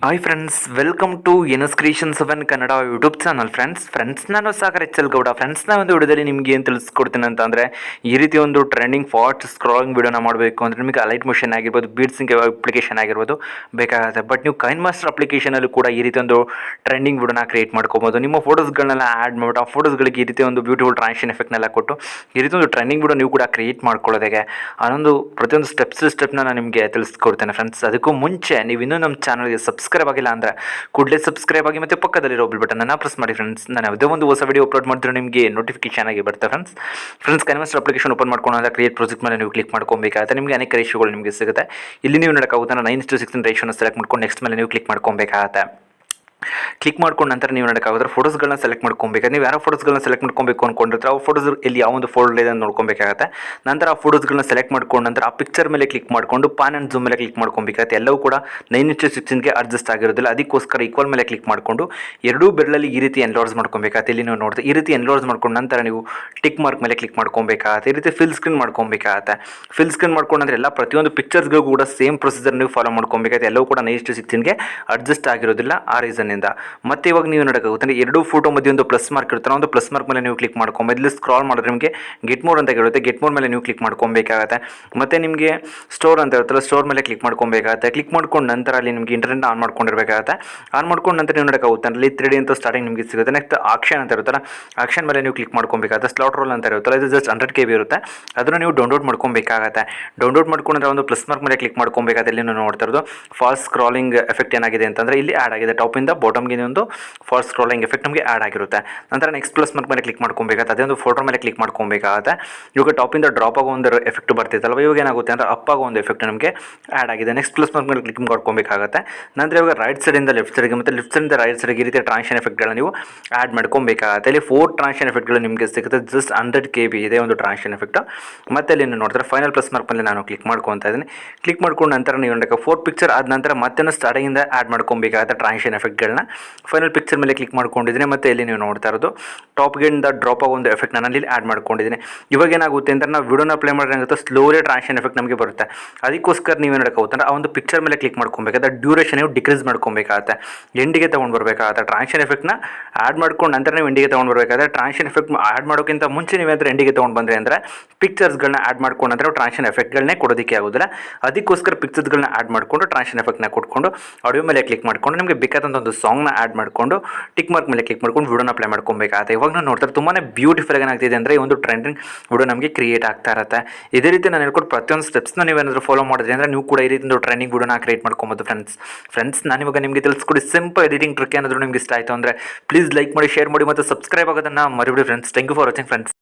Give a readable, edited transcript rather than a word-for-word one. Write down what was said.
Hi friends, welcome to ಎನಸ್ creation 7 Kannada YouTube channel. Friends ನಾನು ಸಾಗರ್ ಎಚ್.ಎಲ್ ಗೌಡ. ಫ್ರೆಂಡ್ಸ್ನ ಒಂದು ವಿಡಿಯೋದಲ್ಲಿ ನಿಮಗೆ ಏನು ತಿಳಿಸ್ಕೊಡ್ತೀನಿ ಅಂತಂದರೆ, ಈ ರೀತಿ ಒಂದು ಟ್ರೆಂಡಿಂಗ್ ಫಾಸ್ಟ್ ಸ್ಕ್ರಾಲಿಂಗ್ ವಿಡಿಯೋನ ಮಾಡಬೇಕು ಅಂದರೆ ನಿಮಗೆ ಅಲೈಟ್ ಮೋಷನ್ ಆಗಿರ್ಬೋದು, ಬೀಡ್ಸಿಂಗ್ ಅಪ್ಲಿಕೇಶನ್ ಆಗಿರ್ಬೋದು ಬೇಕಾಗುತ್ತೆ. ಬಟ್ ನೀವು ಕೈನ್ಮಾಸ್ಟರ್ ಅಪ್ಲಿಕೇಶನಲ್ಲಿ ಕೂಡ ಈ ರೀತಿ ಒಂದು ಟ್ರೆಂಡಿಂಗ್ ವಿಡಿಯೋನ ಕ್ರಿಯೇಟ್ ಮಾಡ್ಕೋಬೋದು. ನಿಮ್ಮ ಫೋಟೋಸ್ಗಳನ್ನೆಲ್ಲ ಆ್ಯಡ್ ಮಾಡಿಬಿಟ್ಟು ಆ ಫೋಟೋಸ್ಗಳಿಗೆ ಈ ರೀತಿ ಒಂದು ಬ್ಯೂಟಿಫುಲ್ ಟ್ರಾನ್ಸಿಷನ್ ಎಫೆಕ್ಟ್ನೆಲ್ಲ ಕೊಟ್ಟು ಈ ರೀತಿ ಒಂದು ಟ್ರೆಂಡಿಂಗ್ ವಿಡಿಯೋ ನೀವು ಕೂಡ ಕ್ರಿಯೇಟ್ ಮಾಡ್ಕೊಳ್ಳೋದಕ್ಕೆ ಅದೊಂದು ಪ್ರತಿಯೊಂದು ಸ್ಟೆಪ್ನ ನಾನು ನಿಮಗೆ ತಿಳಿಸ್ಕೊಡ್ತೇನೆ. ಫ್ರೆಂಡ್ಸ್, ಅದಕ್ಕೂ ಮುಂಚೆ ನೀವು ಇನ್ನೂ ನಮ್ಮ ಚಾನಲ್ಗೆ ಸಬ್ಸ್ಕ್ರೈಬ್ ಆಗಿಲ್ಲ ಅಂದರೆ ಕೂಡಲೇ ಸಬ್ಸ್ಕ್ರೈಬ್ ಆಗಿ ಮತ್ತು ಪಕ್ಕದಲ್ಲಿರೋ ಬೆಲ್ ಬಟನ್ನ ಪ್ರೆಸ್ ಮಾಡಿ. ಫ್ರೆಂಡ್ಸ್, ನಾನು ಯಾವುದೇ ಒಂದು ಹೊಸ ವಿಡಿಯೋ ಅಪ್ಲೋಡ್ ಮಾಡಿದ್ರೆ ನಿಮಗೆ ನೋಟಿಫಿಕೇಶನ್ ಆಗಿ ಬರುತ್ತೆ. ಫ್ರೆಂಡ್ಸ್ ಕೈನ್ಮಾಸ್ಟರ್ ಅಪ್ಲಿಕೇಶನ್ ಓಪನ್ ಮಾಡ್ಕೊಂಡು ಕ್ರಿಯೇಟ್ ಪ್ರಾಜೆಕ್ಟ್ ಮೇಲೆ ನೀವು ಕ್ಲಿಕ್ ಮಾಡ್ಕೊಬೇಕಾಗುತ್ತೆ. ನಿಮಗೆ ಅನೇಕ ರೇಷಿಯೋಗಳು ನಿಮಗೆ ಸಿಗುತ್ತೆ. ಇಲ್ಲಿ ನೀವು ನೋಡೋಕ್ಕಾಗುತ್ತೆ 9:16 ರೇಷಿಯೋನ ಸೆಲೆಕ್ಟ್ ಮಾಡ್ಕೊಂಡು ನೆಕ್ಸ್ಟ್ ಮೇಲೆ ನೀವು ಕ್ಲಿಕ್ ಮಾಡ್ಕೊಬೇಕಾಗುತ್ತೆ. ಕ್ಲಿಕ್ ಮಾಡ್ಕೊಂಡು ನಂತರ ನೀವು ನೋಡೋಕ್ಕಾಗೋದ್ರೆ ಫೋಟೋಸ್ಗಳನ್ನ ಸೆಲೆಕ್ಟ್ ಮಾಡ್ಕೊಬೇಕಾದ್ರೆ ನೀವು ಯಾರೋ ಫೋಟೋಸ್ಗಳನ್ನ ಸೆಲೆಕ್ಟ್ ಮಾಡ್ಕೊಬೇಕು ಅಂದ್ಕೊಂಡಿರ್ತಾರೆ ಆ ಫೋಟೋಸ್ ಇಲ್ಲಿ ಯಾವ ಒಂದು ಫೋಲ್ಡರ್ ಇದೆ ಅಂತ ನೋಡ್ಕೊಬೇಕಾಗುತ್ತೆ. ನಂತರ ಆ ಫೋಟೋಸ್ಗಳನ್ನ ಸೆಲೆಕ್ಟ್ ಮಾಡ್ಕೊಂಡು ನಂತರ ಆ ಪಿಕ್ಚರ್ ಮೇಲೆ ಕ್ಲಿಕ್ ಮಾಡಿಕೊಂಡು ಪಾನ್ ಆ್ಯಂಡ್ ಝೂಮ್ ಮೇಲೆ ಕ್ಲಿಕ್ ಮಾಡ್ಕೊಬೇಕಾಗುತ್ತೆ. ಎಲ್ಲವೂ ಕೂಡ 9:16ಗೆ ಅಡ್ಜಸ್ಟ್ ಆಗಿರೋದಿಲ್ಲ. ಅದಕ್ಕೋಸ್ಕರ ಈಕ್ವಲ್ ಮೇಲೆ ಕ್ಲಿಕ್ ಮಾಡಿಕೊಂಡು ಎರಡೂ ಬೆರಳಲ್ಲಿ ಈ ರೀತಿ ಎನ್ಲಾರ್ಜ್ ಮಾಡ್ಕೊಬೇಕಾಗುತ್ತೆ. ಇಲ್ಲಿ ನೀವು ನೋಡಿದ್ರೆ ಈ ರೀತಿ ಎನ್ಲಾರ್ಜ್ ಮಾಡ್ಕೊಂಡು ನಂತರ ನೀವು ಟಿಕ್ ಮಾರ್ಕ್ ಮೇಲೆ ಕ್ಲಿಕ್ ಮಾಡ್ಕೊಬೇಕಾಗುತ್ತೆ. ಈ ರೀತಿ ಫಿಲ್ ಸ್ಕ್ರೀನ್ ಮಾಡ್ಕೊಬೇಕಾಗುತ್ತೆ. ಫಿಲ್ ಸ್ಕ್ರೀನ್ ಮಾಡ್ಕೊಂಡ್ರೆ ಎಲ್ಲ ಪ್ರತಿಯೊಂದು ಪಿಕ್ಚರ್ಸ್ಗೂ ಕೂಡ ಸೇಮ್ ಪ್ರೊಸೀಜರ್ ನೀವು ಫಾಲೋ ಮಾಡ್ಕೊಬೇಕಾಗುತ್ತೆ. ಎಲ್ಲವೂ ಕೂಡ 9:16ಗೆ ಅಡ್ಜಸ್ಟ್ ಆಗಿರೋದಿಲ್ಲ. ಆ ರೀಸನ್ ಮತ್ತೆ ಇವಾಗ ನೀವು ನೋಡೋಕ್ಕಾಗುತ್ತೆ ಎರಡು ಫೋಟೋ ಮಧ್ಯೆ ಒಂದು ಪ್ಲಸ್ ಮಾರ್ಕ್ ಇರ್ತಾರೆ. ಒಂದು ಪ್ಲಸ್ ಮಾರ್ಕ್ ಮೇಲೆ ನೀವು ಕ್ಲಿಕ್ ಮಾಡ್ಕೊಬೇಕು. ಇಲ್ಲಿ ಸ್ಕ್ರಾಲ್ ಮಾಡಿದ್ರೆ ನಿಮಗೆ ಗೆಟ್ ಮೋರ್ ಅಂತ ಇರುತ್ತೆ. ಗೆಟ್ ಮೋರ್ ಮೇಲೆ ನೀವು ಕ್ಲಿಕ್ ಮಾಡ್ಕೊಬೇಕಾಗುತ್ತೆ. ಮತ್ತೆ ನಿಮಗೆ ಸ್ಟೋರ್ ಅಂತ ಇರುತ್ತಲ್ಲ, ಸ್ಟೋರ್ ಮೇಲೆ ಕ್ಲಿಕ್ ಮಾಡ್ಕೊಬೇಕಾಗುತ್ತೆ. ಕ್ಲಿಕ್ ಮಾಡ್ಕೊಂಡು ನಂತರ ಅಲ್ಲಿ ನಿಮಗೆ ಇಂಟರ್ನೆಟ್ ಆನ್ ಮಾಡ್ಕೊಂಡಿರಬೇಕಾಗುತ್ತೆ. ಆನ್ ಮಾಡ್ಕೊಂಡು ನಂತರ ನೀವು ನೋಡೋಕ್ಕಾಗುತ್ತೆ ಅಲ್ಲಿ 3D ಅಂತ ಸ್ಟಾರ್ಟಿಂಗ್ ನಿಮಗೆ ಸಿಗುತ್ತೆ. ನೆಕ್ಸ್ಟ್ ಆಕ್ಷನ್ ಅಂತ ಇರುತ್ತಲ್ಲ, ಆಕ್ಷನ್ ಮೇಲೆ ನೀವು ಕ್ಲಿಕ್ ಮಾಡ್ಕೊಬೇಕಾಗುತ್ತೆ. ಸ್ಲಾಟ್ ರೋಲ್ ಅಂತ ಇರುತ್ತಲ್ಲ, ಇದು ಜಸ್ಟ್ 100 KB ಇರುತ್ತೆ. ಅದನ್ನು ನೀವು ಡೌನ್ಲೋಡ್ ಮಾಡ್ಕೊಬೇಕಾಗುತ್ತೆ. ಡೌನ್ಲೋಡ್ ಮಾಡ್ಕೊಂಡ್ರೆ ಒಂದು ಪ್ಲಸ್ ಮಾರ್ಕ್ ಮೇಲೆ ಕ್ಲಿಕ್ ಮಾಡ್ಕೊಬೇಕಾಗುತ್ತೆ. ಇಲ್ಲಿ ನೀವು ನೋಡ್ತಾ ಇರೋದು ಫಾಸ್ಟ್ ಸ್ಕ್ರಾಲಿಂಗ್ ಎಫೆಕ್ಟ್ ಏನಾಗಿದೆ ಅಂತಂದರೆ ಇಲ್ಲಿ ಆ್ಯಡ್ ಆಗಿದೆ. ಟಾಪಿಂದ ಬಾಟಮ್ಗೆ ಒಂದು ಫಾಸ್ಟ್ ಸ್ಕ್ರಾಲಿಂಗ್ ಎಫೆಕ್ಟ್ ನಮಗೆ ಆ್ಯಡ್ ಆಗಿರುತ್ತೆ. ನಂತರ ನೆಕ್ಸ್ಟ್ ಪ್ಲಸ್ ಮಾರ್ಕ್ ಮೇಲೆ ಕ್ಲಿಕ್ ಮಾಡ್ಕೊಬೇಕಾಗುತ್ತೆ. ಅದೇ ಒಂದು ಫೋಟೋ ಮೇಲೆ ಕ್ಲಿಕ್ ಮಾಡ್ಕೊಬೇಕಾಗುತ್ತೆ. ಇವಾಗ ಟಾಪಿಂದ ಡ್ರಾಪ್ ಆಗೋ ಒಂದು ಎಫೆಕ್ಟ್ ಬರ್ತಿತ್ತಲ್ವ, ಇವಾಗ ಏನಾಗುತ್ತೆ ಅಂದರೆ ಅಪ್ ಆಗೋ ಒಂದು ಎಫೆಕ್ಟ್ ನಮಗೆ ಆ್ಯಡ್ ಆಗಿದೆ. ನೆಕ್ಸ್ಟ್ ಪ್ಲಸ್ ಮಾರ್ಕ್ ಮೇಲೆ ಕ್ಲಿಕ್ ಮಾಡ್ಕೊಬೇಕಾಗುತ್ತೆ. ನಂತರ ಇವಾಗ ರೈಟ್ ಸೈಡಿಂದ ಲೆಫ್ಟ್ ಸೈಡ್ಗೆ ಮತ್ತು ಲೆಫ್ಟ್ ಸೈಡಿಂದ ರೈಟ್ ಸೈಡ್ಗೆ ಈ ರೀತಿಯ ಟ್ರಾನ್ಸಿಷನ್ ಎಫೆಕ್ಟ್ಗಳನ್ನ ನೀವು ಆ್ಯಡ್ ಮಾಡ್ಕೊಬೇಕಾಗುತ್ತೆ. ಇಲ್ಲಿ 4 ಟ್ರಾನ್ಸಿಷನ್ ಎಫೆಕ್ಟ್ಗಳು ನಿಮಗೆ ಸಿಗುತ್ತೆ. ಜಸ್ಟ್ 100 KB ಇದೆ ಒಂದು ಟ್ರಾನ್ಸಿಷನ್ ಎಫೆಕ್ಟ್. ಮತ್ತೆ ಅಲ್ಲಿ ನೀವು ನೋಡ್ತಾರೆ ಫೈನಲ್ ಪ್ಲಸ್ ಮಾರ್ಕ್ ಮೇಲೆ ನಾನು ಕ್ಲಿಕ್ ಮಾಡ್ಕೊತಾ ಇದ್ದೀನಿ. ಕ್ಲಿಕ್ ಮಾಡ್ಕೊಂಡು ನಂತರ ನೀವು ನೋಡೋಕೆ 4 ಪಿಕ್ಚರ್ ಆದ ನಂತರ ಮತ್ತೆ ಸ್ಟಾರ್ಟಿಂಗಿಂದ ಆ್ಯಡ್ ಮಾಡ್ಕೊಬೇಕಾಗುತ್ತೆ ಟ್ರಾನ್ಸಿಷನ್ ಎಫೆಕ್ಟ್ಗಳನ್ನ. ಫೈನಲ್ ಪಿಕ್ಚರ್ ಮೇಲೆ ಕ್ಲಿಕ್ ಮಾಡ್ಕೊಂಡಿದ್ದೀನಿ. ಮತ್ತು ಇಲ್ಲಿ ನೀವು ನೋಡ್ತಾ ಇರೋದು ಟಾಪ್ಗಿಂದ ಡ್ರಾಪ್ ಆಗೋ ಒಂದು ಎಫೆಕ್ಟ್ ನಾನು ಇಲ್ಲಿ ಆ್ಯಡ್ ಮಾಡ್ಕೊಂಡಿದ್ದೀನಿ. ಇವಾಗ ಏನಾಗುತ್ತೆ ಅಂತ ನಾವು ವಿಡಿಯೋನ ಪ್ಲೇ ಮಾಡಿದ್ರೆ ಸ್ಲೋಲಿ ಟ್ರಾನ್ಸಿಷನ್ ಎಫೆಕ್ಟ್ ನಮಗೆ ಬರುತ್ತೆ. ಅದಕ್ಕೋಸ್ಕರ ನೀವು ನೋಡೋಕ್ಕಾಗುತ್ತೆ ಆ ಒಂದು ಪಿಕ್ಚರ್ ಮೇಲೆ ಕ್ಲಿಕ್ ಮಾಡ್ಕೊಬೇಕಾದ್ರೆ ಡ್ಯೂರೇಷನ್ ನೀವು ಡಿಕ್ರೀಸ್ ಮಾಡ್ಕೊಬೇಕಾಗುತ್ತೆ. ಎಂಡಿಗೆ ತೊಗೊಂಡು ಬರಬೇಕಾಗುತ್ತೆ. ಟ್ರಾನ್ಸಿಷನ್ ಎಫೆಕ್ಟ್ನ ಆ್ಯಡ್ ಮಾಡ್ಕೊಂಡು ನಂತರ ನೀವು ಎಂಡಿಗೆ ತೊಗೊಂಡು ಬರಬೇಕಾದ್ರೆ ಟ್ರಾನ್ಸಿಷನ್ ಎಫೆಕ್ಟ್ ಆ್ಯಡ್ ಮಾಡೋಕ್ಕಿಂತ ಮುಂಚೆ ನೀವೇನಾದರೂ ಎಂಡಿಗೆ ತೊಗೊಂಡು ಬಂದರೆ ಅಂದರೆ ಪಿಕ್ಚರ್ಸ್ಗಳನ್ನ ಆ್ಯಡ್ ಮಾಡ್ಕೊಂಡು ಅಂದರೆ ಟ್ರಾನ್ಸಿಷನ್ ಎಫೆಕ್ಟ್ಗಳನ್ನೇ ಕೊಡೋದಕ್ಕೆ ಆಗೋದಿಲ್ಲ. ಅದಕ್ಕೋಸ್ಕರ ಪಿಕ್ಚರ್ಸ್ಗಳನ್ನ ಆ್ಯಡ್ ಮಾಡಿಕೊಂಡು ಟ್ರಾನ್ಸಿಷನ್ ಎಫೆಕ್ಟ್ನ ಕೊಟ್ಕೊಂಡು ಆಡಿಯೋ ಮೇಲೆ ಕ್ಲಿಕ್ ಮಾಡಿಕೊಂಡು ನಿಮಗೆ ಬೇಕಾದಂಥ ಒಂದು ಸಾಂಗ್ನ ಆ್ಯಡ್ ಮಾಡಿಕೊಂಡು ಟಿಕ್ ಮಾರ್ಕ್ ಮೇಲೆ ಕ್ಲಿಕ್ ಮಾಡ್ಕೊಂಡು ವಿಡಿಯೋನ ಅಪ್ಲೈ ಮಾಡ್ಕೊಬೇಕಾಗುತ್ತೆ. ಇವಾಗ ನಾವು ನೋಡ್ತಾರೆ ತುಂಬಾ ಬ್ಯೂಟಿಫುಲ್ ಆಗಿ ಏನಾಗ್ತಿದೆ ಅಂದರೆ ಈ ಒಂದು ಟ್ರೆಂಡಿಂಗ್ ವಿಡಿಯೋ ನಮಗೆ ಕ್ರಿಯೇಟ್ ಆಗ್ತಾ ಇರುತ್ತೆ. ಇದೇ ರೀತಿ ನಾನು ಹೇಳ್ಕೊಟ್ಟು ಪ್ರತಿಯೊಂದು ಸ್ಟೆಪ್ಸ್ನ ನೀವೇನಾದರೂ ಫಾಲೋ ಮಾಡಿದ್ರೆ ಅಂದರೆ ನೀವು ಕೂಡ ಈ ರೀತಿ ಒಂದು ಟ್ರೆಂಡಿಂಗ್ ವಿಡಿಯೋನ ಕ್ರಿಯೇಟ್ ಮಾಡ್ಕೊಬೋದು. ಫ್ರೆಂಡ್ಸ್ ನಾನು ಇವಾಗ ನಿಮಗೆ ತಿಳಿಸ್ಕೊಡಿ ಸಿಂಪಲ್ ಎಡಿಟಿಂಗ್ ಟ್ರಿಕ್ ಏನಾದರೂ ನಿಮಗೆ ಇಷ್ಟ ಆಯಿತು ಅಂದರೆ ಪ್ಲೀಸ್ ಲೈಕ್ ಮಾಡಿ, ಶೇರ್ ಮಾಡಿ ಮತ್ತು ಸಬ್ಸ್ಕ್ರೈಬ್ ಆಗೋದನ್ನು ಮರಿಬಿಡಿ friends. Thank you for watching friends.